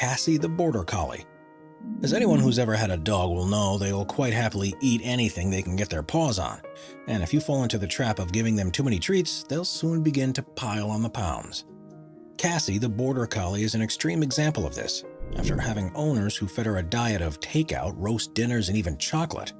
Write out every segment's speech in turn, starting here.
Cassie the Border Collie. As anyone who's ever had a dog will know, they'll quite happily eat anything they can get their paws on. And if you fall into the trap of giving them too many treats, they'll soon begin to pile on the pounds. Cassie the Border Collie is an extreme example of this, after having owners who fed her a diet of takeout, roast dinners, and even chocolate.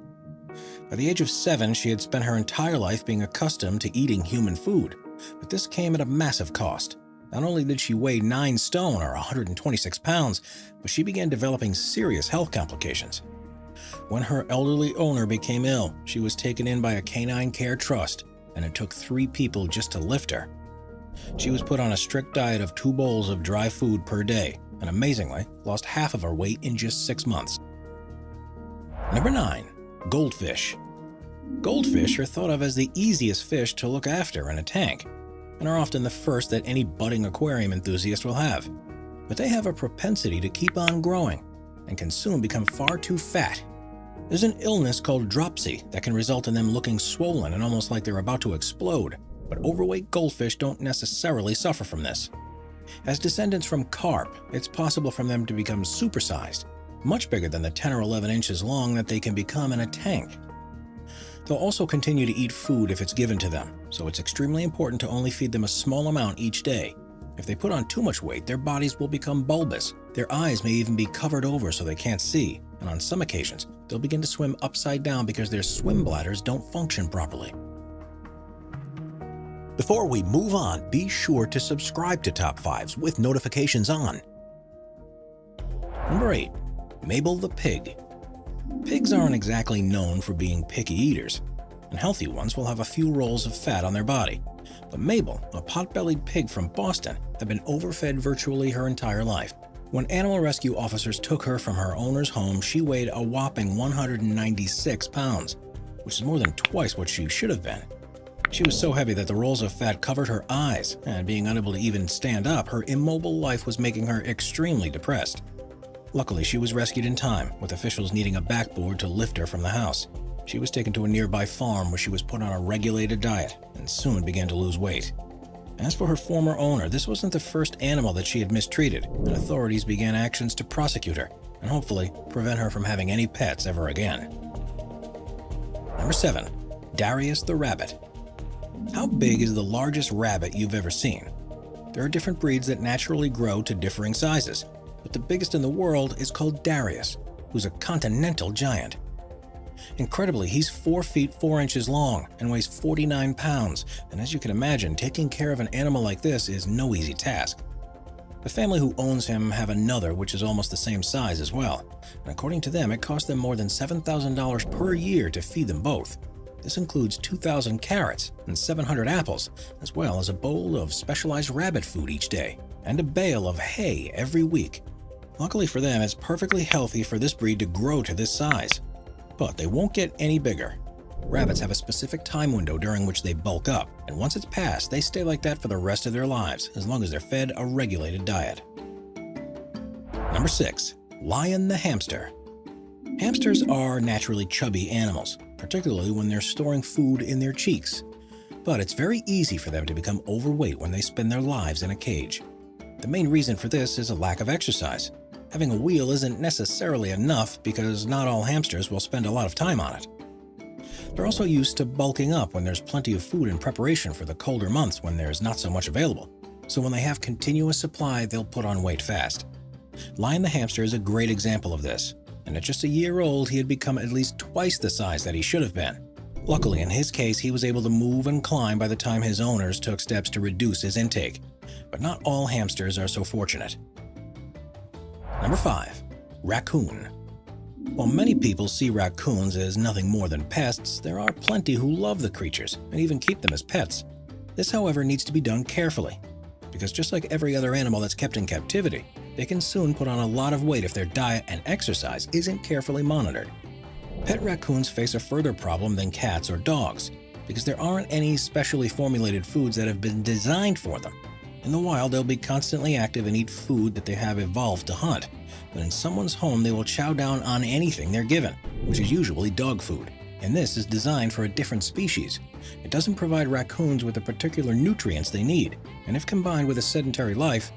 By the age of 7, she had spent her entire life being accustomed to eating human food, but this came at a massive cost. Not only did she weigh 9 stone or 126 pounds, but she began developing serious health complications. When her elderly owner became ill, she was taken in by a canine care trust, and it took 3 people just to lift her. She was put on a strict diet of 2 bowls of dry food per day, and amazingly, lost half of her weight in just 6 months. Number 9. Goldfish. Goldfish are thought of as the easiest fish to look after in a tank, and are often the first that any budding aquarium enthusiast will have. But they have a propensity to keep on growing, and can soon become far too fat. There's an illness called dropsy that can result in them looking swollen and almost like they're about to explode, but overweight goldfish don't necessarily suffer from this. As descendants from carp, it's possible for them to become supersized, much bigger than the 10 or 11 inches long that they can become in a tank. They'll also continue to eat food if it's given to them, so it's extremely important to only feed them a small amount each day. If they put on too much weight, their bodies will become bulbous. Their eyes may even be covered over so they can't see, and on some occasions, they'll begin to swim upside down because their swim bladders don't function properly. Before we move on, be sure to subscribe to Top 5s with notifications on. Number 8. Mabel the Pig. Pigs aren't exactly known for being picky eaters, and healthy ones will have a few rolls of fat on their body. But Mabel, a pot-bellied pig from Boston, had been overfed virtually her entire life. When animal rescue officers took her from her owner's home, she weighed a whopping 196 pounds, which is more than twice what she should have been. She was so heavy that the rolls of fat covered her eyes, and being unable to even stand up, her immobile life was making her extremely depressed. Luckily, she was rescued in time, with officials needing a backboard to lift her from the house. She was taken to a nearby farm where she was put on a regulated diet and soon began to lose weight. As for her former owner, this wasn't the first animal that she had mistreated, and authorities began actions to prosecute her and hopefully prevent her from having any pets ever again. Number 7. Darius the Rabbit. How big is the largest rabbit you've ever seen? There are different breeds that naturally grow to differing sizes, but the biggest in the world is called Darius, who's a continental giant. Incredibly, he's 4 feet 4 inches long and weighs 49 pounds, and as you can imagine, taking care of an animal like this is no easy task. The family who owns him have another which is almost the same size as well, and according to them, it costs them more than $7,000 per year to feed them both. This includes 2,000 carrots and 700 apples, as well as a bowl of specialized rabbit food each day, and a bale of hay every week. Luckily for them, it's perfectly healthy for this breed to grow to this size. But they won't get any bigger. Rabbits have a specific time window during which they bulk up, and once it's passed, they stay like that for the rest of their lives, as long as they're fed a regulated diet. Number 6. Lion the Hamster. Hamsters are naturally chubby animals, particularly when they're storing food in their cheeks. But it's very easy for them to become overweight when they spend their lives in a cage. The main reason for this is a lack of exercise. Having a wheel isn't necessarily enough because not all hamsters will spend a lot of time on it. They're also used to bulking up when there's plenty of food in preparation for the colder months when there's not so much available. So when they have continuous supply, they'll put on weight fast. Lion the hamster is a great example of this, and at just a year old, he had become at least twice the size that he should have been. Luckily, in his case, he was able to move and climb by the time his owners took steps to reduce his intake. But not all hamsters are so fortunate. Number 5. Raccoon. While many people see raccoons as nothing more than pests, there are plenty who love the creatures and even keep them as pets. This, however, needs to be done carefully, because just like every other animal that's kept in captivity, they can soon put on a lot of weight if their diet and exercise isn't carefully monitored. Pet raccoons face a further problem than cats or dogs, because there aren't any specially formulated foods that have been designed for them. In the wild, they'll be constantly active and eat food that they have evolved to hunt, but in someone's home they will chow down on anything they're given, which is usually dog food, and this is designed for a different species. It doesn't provide raccoons with the particular nutrients they need, and if combined with a sedentary life,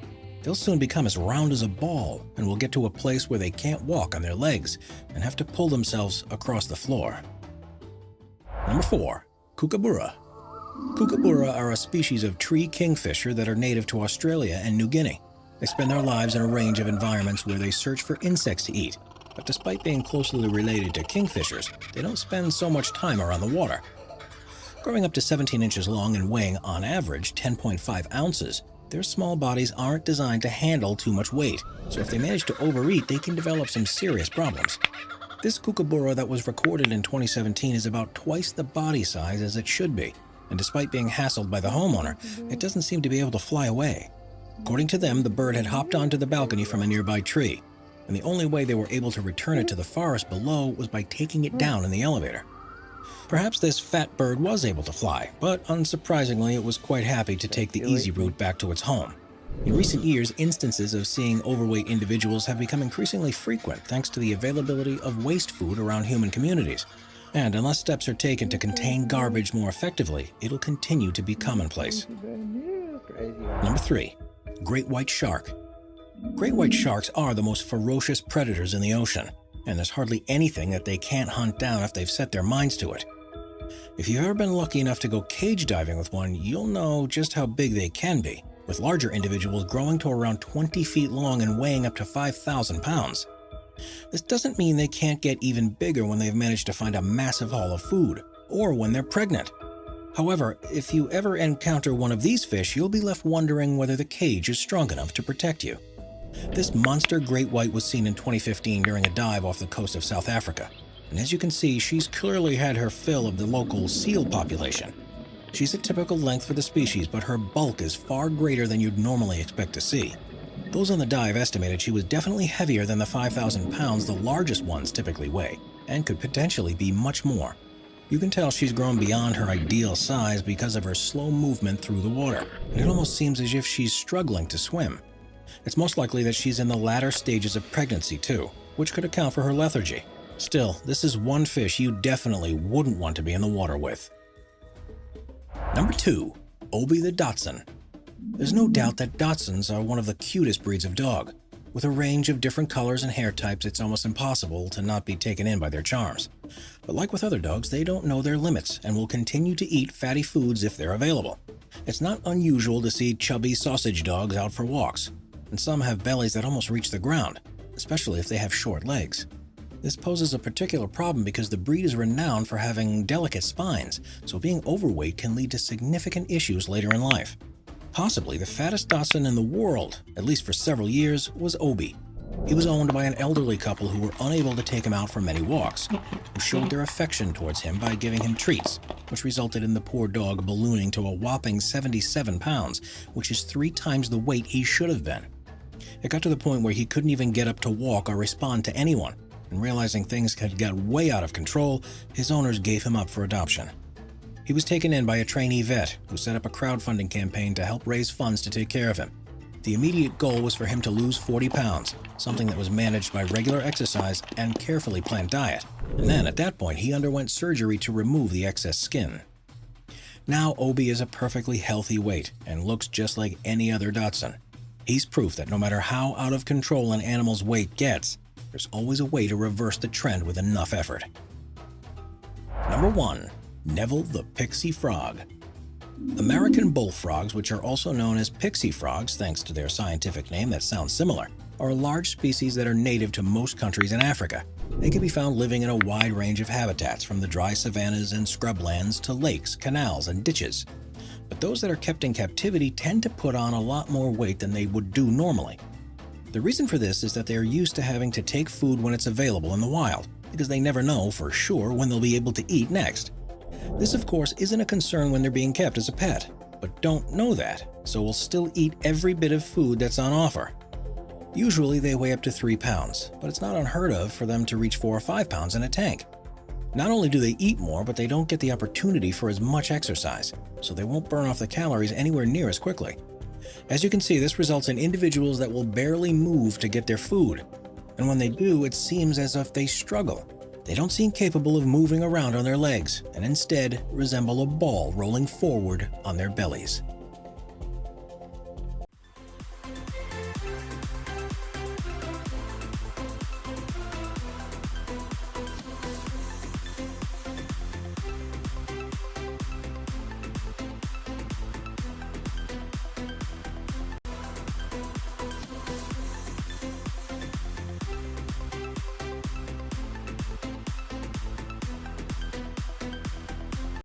They'll soon become as round as a ball and will get to a place where they can't walk on their legs and have to pull themselves across the floor. Number 4. Kookaburra. Kookaburra are a species of tree kingfisher that are native to Australia and New Guinea. They spend their lives in a range of environments where they search for insects to eat, but despite being closely related to kingfishers, they don't spend so much time around the water. Growing up to 17 inches long and weighing, on average, 10.5 ounces, their small bodies aren't designed to handle too much weight, so if they manage to overeat, they can develop some serious problems. This kookaburra that was recorded in 2017 is about twice the body size as it should be, and despite being hassled by the homeowner, it doesn't seem to be able to fly away. According to them, the bird had hopped onto the balcony from a nearby tree, and the only way they were able to return it to the forest below was by taking it down in the elevator. Perhaps this fat bird was able to fly, but unsurprisingly, it was quite happy to take the easy route back to its home. In recent years, instances of seeing overweight individuals have become increasingly frequent thanks to the availability of waste food around human communities. And unless steps are taken to contain garbage more effectively, it'll continue to be commonplace. Number 3. Great white shark. Great white sharks are the most ferocious predators in the ocean, and there's hardly anything that they can't hunt down if they've set their minds to it. If you've ever been lucky enough to go cage diving with one, you'll know just how big they can be, with larger individuals growing to around 20 feet long and weighing up to 5,000 pounds. This doesn't mean they can't get even bigger when they've managed to find a massive haul of food, or when they're pregnant. However, if you ever encounter one of these fish, you'll be left wondering whether the cage is strong enough to protect you. This monster great white was seen in 2015 during a dive off the coast of South Africa. And as you can see, she's clearly had her fill of the local seal population. She's a typical length for the species, but her bulk is far greater than you'd normally expect to see. Those on the dive estimated she was definitely heavier than the 5,000 pounds the largest ones typically weigh, and could potentially be much more. You can tell she's grown beyond her ideal size because of her slow movement through the water, and it almost seems as if she's struggling to swim. It's most likely that she's in the latter stages of pregnancy too, which could account for her lethargy. Still, this is one fish you definitely wouldn't want to be in the water with. Number 2. Obi the Dachshund. There's no doubt that Dachshunds are one of the cutest breeds of dog. With a range of different colors and hair types, it's almost impossible to not be taken in by their charms. But like with other dogs, they don't know their limits and will continue to eat fatty foods if they're available. It's not unusual to see chubby sausage dogs out for walks, and some have bellies that almost reach the ground, especially if they have short legs. This poses a particular problem because the breed is renowned for having delicate spines, so being overweight can lead to significant issues later in life. Possibly the fattest dachshund in the world, at least for several years, was Obi. He was owned by an elderly couple who were unable to take him out for many walks, who showed their affection towards him by giving him treats, which resulted in the poor dog ballooning to a whopping 77 pounds, which is 3 times the weight he should have been. It got to the point where he couldn't even get up to walk or respond to anyone, and realizing things had got way out of control, his owners gave him up for adoption. He was taken in by a trainee vet who set up a crowdfunding campaign to help raise funds to take care of him. The immediate goal was for him to lose 40 pounds, something that was managed by regular exercise and carefully planned diet. And then at that point, he underwent surgery to remove the excess skin. Now Obi is a perfectly healthy weight and looks just like any other Dachshund. He's proof that no matter how out of control an animal's weight gets, there's always a way to reverse the trend with enough effort. Number 1. Neville the Pixie Frog. American bullfrogs, which are also known as pixie frogs thanks to their scientific name that sounds similar, are a large species that are native to most countries in Africa. They can be found living in a wide range of habitats, from the dry savannas and scrublands to lakes, canals, and ditches. But those that are kept in captivity tend to put on a lot more weight than they would do normally. The reason for this is that they are used to having to take food when it's available in the wild, because they never know for sure when they'll be able to eat next. This, of course, isn't a concern when they're being kept as a pet, but don't know that, so will still eat every bit of food that's on offer. Usually they weigh up to 3 pounds, but it's not unheard of for them to reach 4 or 5 pounds in a tank. Not only do they eat more, but they don't get the opportunity for as much exercise, so they won't burn off the calories anywhere near as quickly. As you can see, this results in individuals that will barely move to get their food, and when they do, it seems as if they struggle. They don't seem capable of moving around on their legs, and instead resemble a ball rolling forward on their bellies.